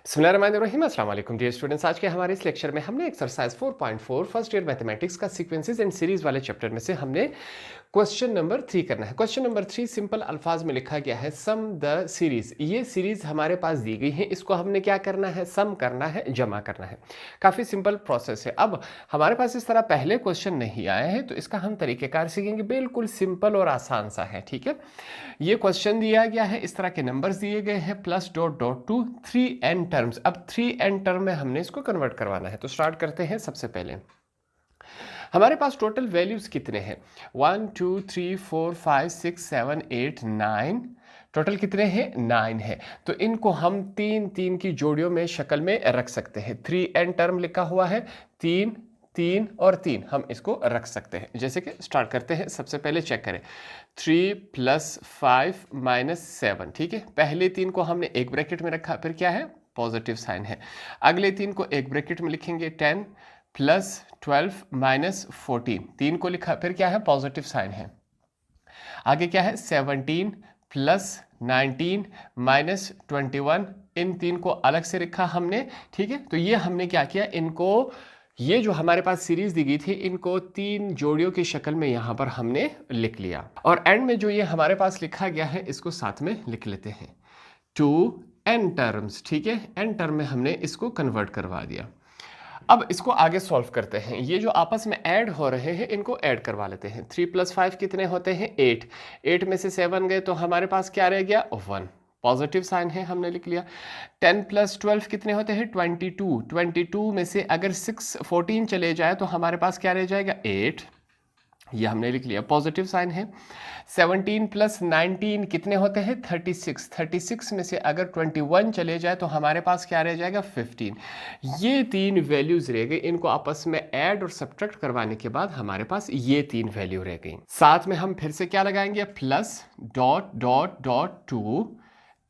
बिस्मिल्लाहिर्रहमानिर्रहीम अस्सलाम वालेकुम डियर स्टूडेंट्स। आज के हमारे इस लेक्चर में हमने एक्सरसाइज 4.4 फर्स्ट ईयर मैथमेटिक्स का सीक्वेंसेस एंड सीरीज वाले चैप्टर में से हमने क्वेश्चन नंबर 3 करना है। क्वेश्चन नंबर 3 सिंपल अल्फाज में लिखा गया है सम द सीरीज। ये सीरीज हमारे पास दी गई है, इसको हमने क्या करना है, सम करना है, जमा करना है। काफ़ी सिंपल प्रोसेस है। अब हमारे पास इस तरह पहले क्वेश्चन नहीं आए हैं तो इसका हम तरीक़ेकार सीखेंगे। बिल्कुल सिंपल और आसान सा है, ठीक है। ये क्वेश्चन दिया गया है, इस तरह के नंबर्स दिए गए हैं plus dot dot to 3n terms. अब 3n टर्म में हमने इसको कन्वर्ट करवाना है। तो स्टार्ट करते हैं। सबसे पहले हमारे पास टोटल वैल्यूज कितने हैं, 1 2 3 4 5 6 7 8 9। टोटल कितने हैं, 9 है। तो इनको हम तीन तीन की जोड़ियों में शक्ल में रख सकते हैं। 3n टर्म लिखा हुआ है, 3 3 और 3 हम इसको रख सकते हैं। जैसे कि स्टार्ट करते हैं। सबसे पहले चेक करें 3 + 5 - 7, ठीक है। पहले 3 को हमने एक ब्रैकेट में रखा, फिर क्या है, पॉजिटिव साइन है। अगले 3 को एक ब्रैकेट में लिखेंगे, 10 + 12 - 14, 3 को लिखा, फिर क्या है, पॉजिटिव साइन है। आगे क्या है, 17 + 19 - 21, इन 3 को अलग से लिखा हमने, ठीक है। तो ये हमने क्या किया, इनको, ये जो हमारे पास सीरीज दी गई थी, इनको तीन जोड़ियों की शक्ल में यहां पर हमने लिख लिया। और एंड में जो ये हमारे पास लिखा गया है, इसको साथ में लिख लेते हैं, 2n टर्म्स, ठीक है। n टर्म में हमने इसको कन्वर्ट करवा दिया। अब इसको आगे सॉल्व करते हैं। ये जो आपस में ऐड हो रहे हैं, इनको ऐड करवा लेते हैं। 3 + 5 कितने होते हैं, 8। 8 में से 7 गए तो हमारे पास क्या रह गया, 1। पॉजिटिव साइन है, हमने लिख लिया। 10 + 12 कितने होते हैं, 22। 22 में से अगर 14 चले जाए तो हमारे पास क्या रह जाएगा, 8। ये हमने लिख लिया, पॉजिटिव साइन है। 17 + 19 कितने होते हैं, 36। 36 में से अगर 21 चले जाए तो हमारे पास क्या रह जाएगा, 15। ये तीन वैल्यूज रह गई। इनको आपस में ऐड और सब्ट्रैक्ट करवाने के बाद हमारे पास ये तीन वैल्यू रह गई। साथ में हम फिर से क्या लगाएंगे, plus dot dot dot to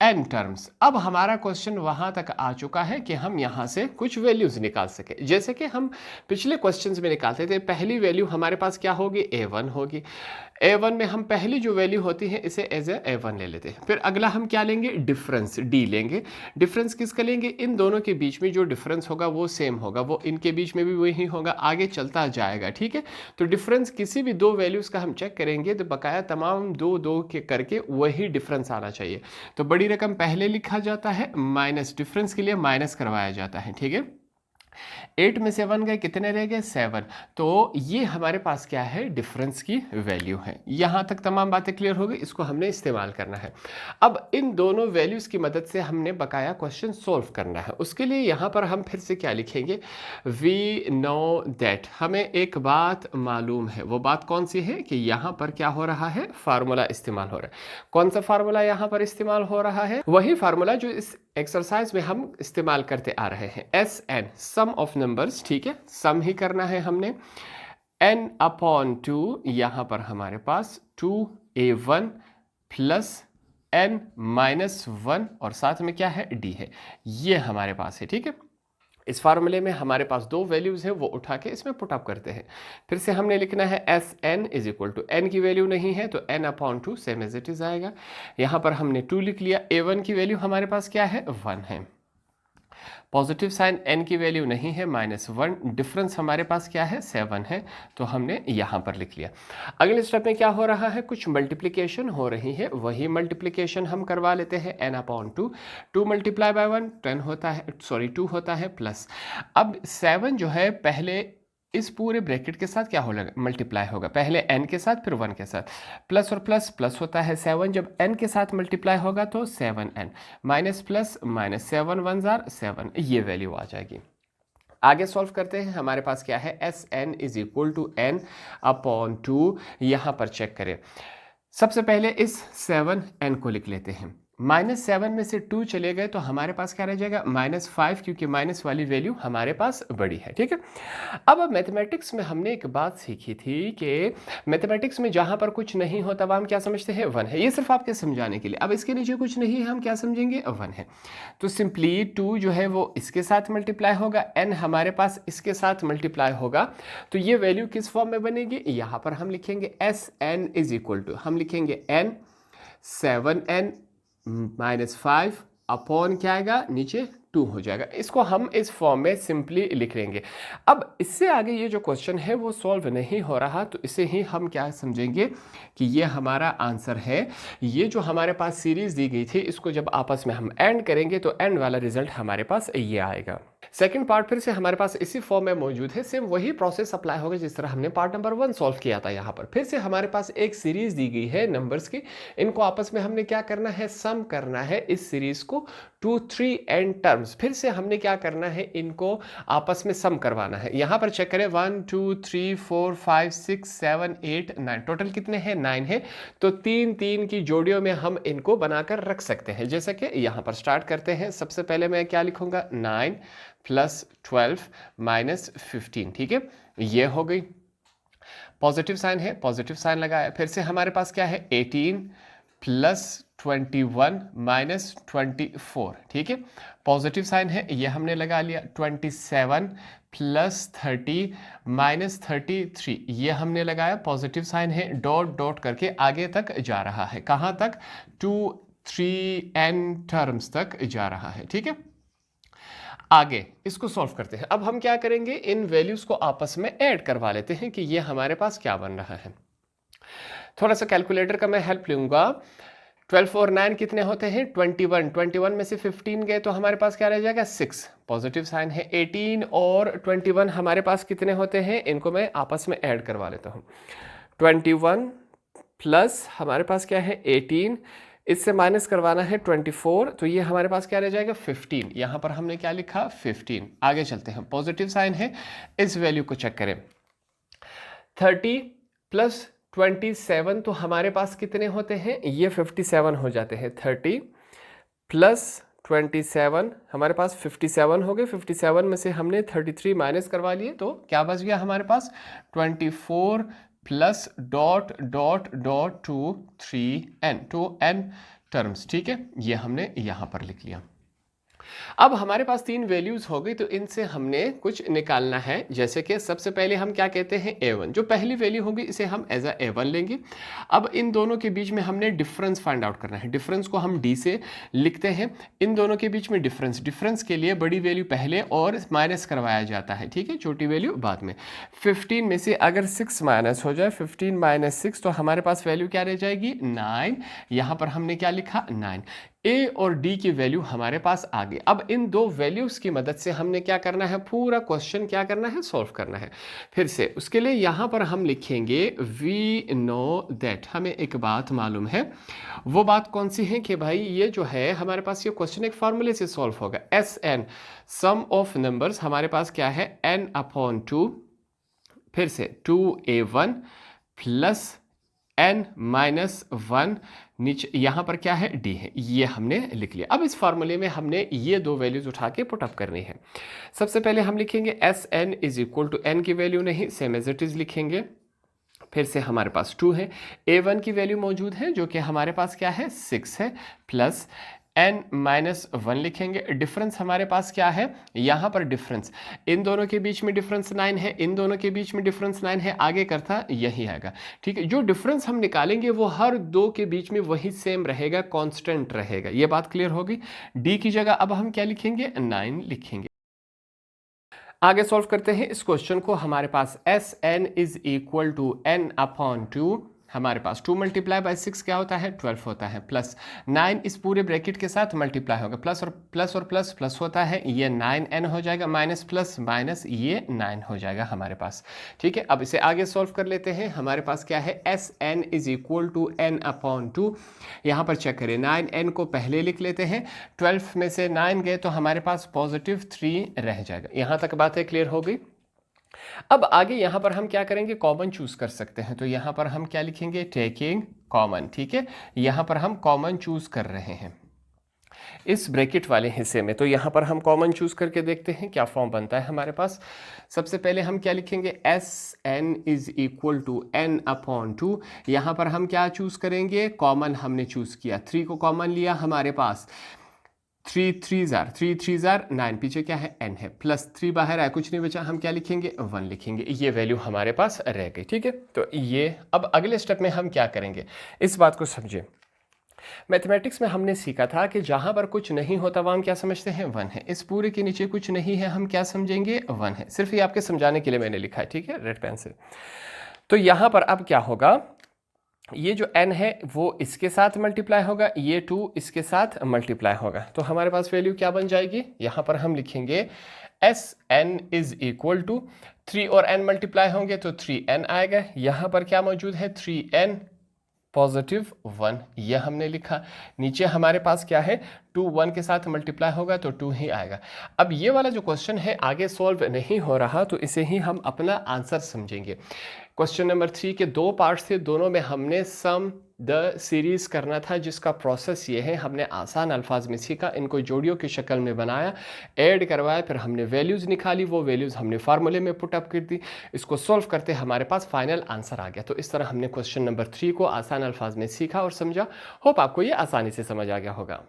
n terms. अब हमारा क्वेश्चन वहां तक आ चुका है कि हम यहां से कुछ वैल्यूज निकाल सके, जैसे कि हम पिछले क्वेश्चंस में निकालते थे। पहली वैल्यू हमारे पास क्या होगी, a1 होगी। a1 में हम पहली जो वैल्यू होती है इसे एज ए a1 ले लेते हैं। फिर अगला हम क्या लेंगे, डिफरेंस d लेंगे। डिफरेंस किसका लेंगे, इन दोनों के बीच में जो डिफरेंस होगा वो सेम होगा, वो इनके बीच में भी वही होगा, आगे चलता जाएगा, ठीक है। तो डिफरेंस किसी भी दो वैल्यूज का हम चेक करेंगे तो बकाया तमाम दो दो के करके वही डिफरेंस आना चाहिए। तो बड़ी रकम पहले लिखा जाता है, माइनस डिफरेंस के लिए माइनस करवाया जाता है, ठीक है। 8 में से 1 गए, कितने रह गए, 7। तो ये हमारे पास क्या है, डिफरेंस की वैल्यू है। यहां तक तमाम बातें क्लियर हो गई, इसको हमने इस्तेमाल करना है। अब इन दोनों वैल्यूज की मदद से हमने बकाया क्वेश्चन सॉल्व करना है। उसके लिए यहां पर हम फिर से क्या लिखेंगे, वी नो दैट, हमें एक बात मालूम है। वो बात कौन सी है कि यहां पर क्या हो रहा है, फार्मूला इस्तेमाल हो रहा है। कौन सा फार्मूला यहां पर इस्तेमाल हो रहा है, वही फार्मूला जो इस एक्सरसाइज में हम इस्तेमाल करते आ रहे हैं, SN, सम ऑफ नंबर्स, ठीक है। सम ही करना है हमने। n/2, यहां पर हमारे पास 2a1 + n - 1 और साथ में क्या है, d है। ये हमारे पास है, ठीक है। इस फार्मूले में हमारे पास दो वैल्यूज है, वो उठा के इसमें पुट अप करते हैं। फिर से हमने लिखना है SN = n की वैल्यू नहीं है तो n/2 same as it is आएगा। यहां पर हमने 2 लिख लिया। a1 की वैल्यू हमारे पास क्या है, 1 है। पॉजिटिव साइन, n की वैल्यू नहीं है, -1। डिफरेंस हमारे पास क्या है, 7 है, तो हमने यहां पर लिख लिया। अगले स्टेप में क्या हो रहा है, कुछ मल्टीप्लिकेशन हो रही है, वही मल्टीप्लिकेशन हम करवा लेते हैं। n/2, 2 × 1 10 होता है, सॉरी 2 होता है प्लस। अब 7 जो है पहले इस पूरे ब्रैकेट के साथ क्या हो लगा, मल्टीप्लाई होगा, पहले n के साथ फिर 1 के साथ। प्लस और प्लस प्लस होता है 7, जब n के साथ मल्टीप्लाई होगा तो 7n, माइनस प्लस माइनस, 7 × 1 = 7, ये वैल्यू आ जाएगी। आगे सॉल्व करते हैं। हमारे पास क्या है, SN = n/2। यहां पर चेक करें, सबसे पहले इस 7n को लिख लेते हैं। -7 में से 2 चले गए तो हमारे पास क्या रह जाएगा, -5, क्योंकि माइनस वाली वैल्यू हमारे पास बड़ी है, ठीक है। अब मैथमेटिक्स में हमने एक बात सीखी थी कि मैथमेटिक्स में जहां पर कुछ नहीं होता वह हम क्या समझते हैं, 1 है। ये सिर्फ आपके समझाने के लिए। अब इसके नीचे कुछ नहीं है, हम क्या समझेंगे, 1 है। तो सिंपली 2 जो है वो इसके साथ मल्टीप्लाई होगा, n हमारे पास इसके साथ मल्टीप्लाई होगा, तो ये वैल्यू किस फॉर्म में बनेगी, यहां पर हम लिखेंगे SN = हम लिखेंगे n 7n - 5 अपॉन क्या आएगा नीचे 2 हो जाएगा। इसको हम इस फॉर्म में सिंपली लिख लेंगे। अब इससे आगे ये जो क्वेश्चन है वो सॉल्व नहीं हो रहा, तो इसे ही हम क्या समझेंगे कि ये हमारा आंसर है। ये जो हमारे पास सीरीज दी गई थी, इसको जब आपस में हम एंड करेंगे तो एंड वाला रिजल्ट हमारे पास ये आएगा। सेकंड पार्ट फिर से हमारे पास इसी फॉर्म में मौजूद है, सेम वही प्रोसेस अप्लाई होगा जिस तरह हमने पार्ट नंबर 1 सॉल्व किया था। यहाँ पर फिर से हमारे पास एक सीरीज दी गई है नंबर्स की, इनको आपस में हमने क्या करना है, सम करना है इस सीरीज को 2, 3 एंड टर्म्स। फिर से हमने क्या करना है, इनको आपस में सम करवाना है। यहाँ पर चेक करें 1 2 3 4 5 6 7 8 9, टोटल कितने हैं, 9 है। तो 3 3 की जोड़ियों में हम इनको बनाकर रख सकते हैं। जैसे कि यहाँ पर स्टार्ट करते हैं। सबसे पहले मैं क्या लिखूंगा, 9 प्लस 12 माइनस 15, ठीक है, ये हो गई। पॉजिटिव साइन है, पॉजिटिव साइन लगाया। फिर से हमारे पास क्या है, 18 प्लस 21 माइनस 24, ठीक है, पॉजिटिव साइन है, ये हमने लगा लिया। 27 प्लस 30 माइनस 33, ये हमने लगाया, पॉजिटिव साइन है, डॉट डॉट करके आगे तक जा रहा है। कहाँ तक, 2 3 n टर्म्स तक जा रहा है, ठीक है। आगे इसको सॉल्व करते हैं। अब हम क्या करेंगे, इन वैल्यूज को आपस में ऐड करवा लेते हैं कि ये हमारे पास क्या बन रहा है। थोड़ा सा कैलकुलेटर का मैं हेल्प लूंगा। 12 और 9 कितने होते हैं, 21। 21 में से 15 गए तो हमारे पास क्या रह जाएगा, 6, पॉजिटिव साइन है। 18 और 21 हमारे पास कितने होते हैं, इनको मैं आपस में ऐड करवा लेता हूँ। 21 प्लस हमारे पास क्या है, 18, इससे माइनस करवाना है 24, तो ये हमारे पास क्या रह जाएगा, 15। यहाँ पर हमने क्या लिखा, 15। आगे चलते हैं, पॉजिटिव साइन है, इस वैल्यू को चेक करें। 30 प्लस 27, तो हमारे पास कितने होते हैं, ये 57 हो जाते हैं। 30 प्लस 27 हमारे पास 57 हो गए। 57 में से हमने 33 माइनस करवा लिए, तो क्या बच गया हमारे पास, 24 plus dot dot dot 2 n terms, ठीक है, ये हमने यहाँ पर लिख लिया। अब हमारे पास 3 वैल्यूज हो गई, तो इनसे हमने कुछ निकालना है। जैसे कि सबसे पहले हम क्या कहते हैं, a1, जो पहली वैल्यू होगी इसे हम एज a1 लेंगे। अब इन दोनों के बीच में हमने डिफरेंस फाइंड आउट करना है। डिफरेंस को हम d से लिखते हैं। इन दोनों के बीच में डिफरेंस के लिए बड़ी वैल्यू पहले और माइनस करवाया जाता है, ठीक है, छोटी वैल्यू बाद में। 15 में से अगर 6 माइनस हो जाए, 15 माइनस 6, तो हमारे पास वैल्यू क्या रह जाएगी, 9। यहाँ पर हमने क्या लिखा, 9। ए और डी की वैल्यू हमारे पास आ गई। अब इन दो वैल्यूज की मदद से हमने क्या करना है, पूरा क्वेश्चन क्या करना है, सॉल्व करना है। फिर से उसके लिए यहां पर हम लिखेंगे वी नो दैट, हमें एक बात मालूम है। वो बात कौन सी है कि भाई ये जो है हमारे पास ये क्वेश्चन एक फॉर्मूले से सॉल्व होगा। S n, sum of numbers, हमारे पास क्या है, n/2, फिर से 2a1 प्लस n-1, नीचे यहाँ पर क्या है, d है, ये हमने लिख लिया। अब इस फार्मूले में हमने ये दो वैल्यूज उठा के पुटअप करनी है। सबसे पहले हम लिखेंगे Sn is equal to n की वैल्यू नहीं, सेम एज इट इज लिखेंगे। फिर से हमारे पास 2 है, a1 की वैल्यू मौजूद है जो कि हमारे पास क्या है, 6 है, प्लस n-1 लिखेंगे। डिफरेंस हमारे पास क्या है, यहाँ पर डिफरेंस, इन दोनों के बीच में डिफरेंस 9 है, इन दोनों के बीच में डिफरेंस 9 है, आगे करता यही आएगा, ठीक है। जो डिफरेंस हम निकालेंगे वो हर दो के बीच में वही सेम रहेगा, कांस्टेंट रहेगा। ये बात क्लियर होगी। डी की जगह अब हम क्या लिखेंगे, 9 लिखेंगे। आगे सॉल्व करते हैं इस क्वेश्चन को। हमारे पास Sn is equal to n/2, हमारे पास 2 मल्टीप्लाई बाई 6 क्या होता है, 12 होता है, प्लस 9 इस पूरे ब्रैकेट के साथ मल्टीप्लाई होगा, प्लस और प्लस और प्लस प्लस होता है, ये 9n हो जाएगा, माइनस प्लस माइनस ये 9 हो जाएगा हमारे पास, ठीक है। अब इसे आगे सॉल्व कर लेते हैं। हमारे पास क्या है, Sn is equal to n/2, यहाँ पर चेक करें, 9n को पहले लिख लेते हैं, 12 में से 9 गए तो हमारे पास पॉजिटिव 3 रह जाएगा। यहाँ तक बातें क्लियर हो गई। अब आगे यहां पर हम क्या करेंगे, कॉमन चूज कर सकते हैं, तो यहां पर हम क्या लिखेंगे, टेकिंग कॉमन, ठीक है। यहां पर हम कॉमन चूज कर रहे हैं इस ब्रैकेट वाले हिस्से में, तो यहां पर हम कॉमन चूज करके देखते हैं क्या फॉर्म बनता है हमारे पास। सबसे पहले हम क्या लिखेंगे, Sn is equal to n/2, यहां पर हम क्या चूज करेंगे, कॉमन हमने चूज किया, 3 को कॉमन लिया, हमारे पास 3 3 जार 9, पीछे क्या है, n है, प्लस 3 बाहर आया, कुछ नहीं बचा, हम क्या लिखेंगे, 1 लिखेंगे। ये वैल्यू हमारे पास रह गई, ठीक है। तो ये अब अगले स्टेप में हम क्या करेंगे, इस बात को समझे। मैथमेटिक्स में हमने सीखा था कि जहाँ पर कुछ नहीं होता वहाँ हम क्या समझते हैं, 1 है। इस पूरे के नीचे कुछ नहीं है, हम क्या समझेंगे, 1 है। सिर्फ ये आपके समझाने के लिए मैंने लिखा है, ठीक है, रेड पेन से। तो यहाँ पर अब क्या होगा, ये जो n है वो इसके साथ मल्टीप्लाई होगा, ये 2 इसके साथ मल्टीप्लाई होगा, तो हमारे पास वैल्यू क्या बन जाएगी, यहाँ पर हम लिखेंगे Sn इज इक्वल टू 3 और n मल्टीप्लाई होंगे तो 3n आएगा। यहाँ पर क्या मौजूद है, 3n पॉजिटिव 1, यह हमने लिखा। नीचे हमारे पास क्या है, 2 1 के साथ मल्टीप्लाई होगा तो 2 ही आएगा। अब ये वाला जो क्वेश्चन है आगे सॉल्व नहीं हो रहा, तो इसे ही हम अपना आंसर समझेंगे। क्वेश्चन नंबर 3 के 2 पार्ट्स थे, दोनों में हमने सम द सीरीज करना था, जिसका प्रोसेस ये है, हमने आसान अल्फाज में सीखा, इनको जोड़ियों की शक्ल में बनाया, ऐड करवाया, फिर हमने वैल्यूज़ निकाली, वो वैल्यूज़ हमने फार्मूले में पुट अप कर दी, इसको सॉल्व करते हमारे पास फाइनल आंसर आ गया। तो इस तरह हमने क्वेश्चन नंबर 3 को आसान अल्फाज में सीखा और समझा। होप आपको ये आसानी से समझ आ गया होगा।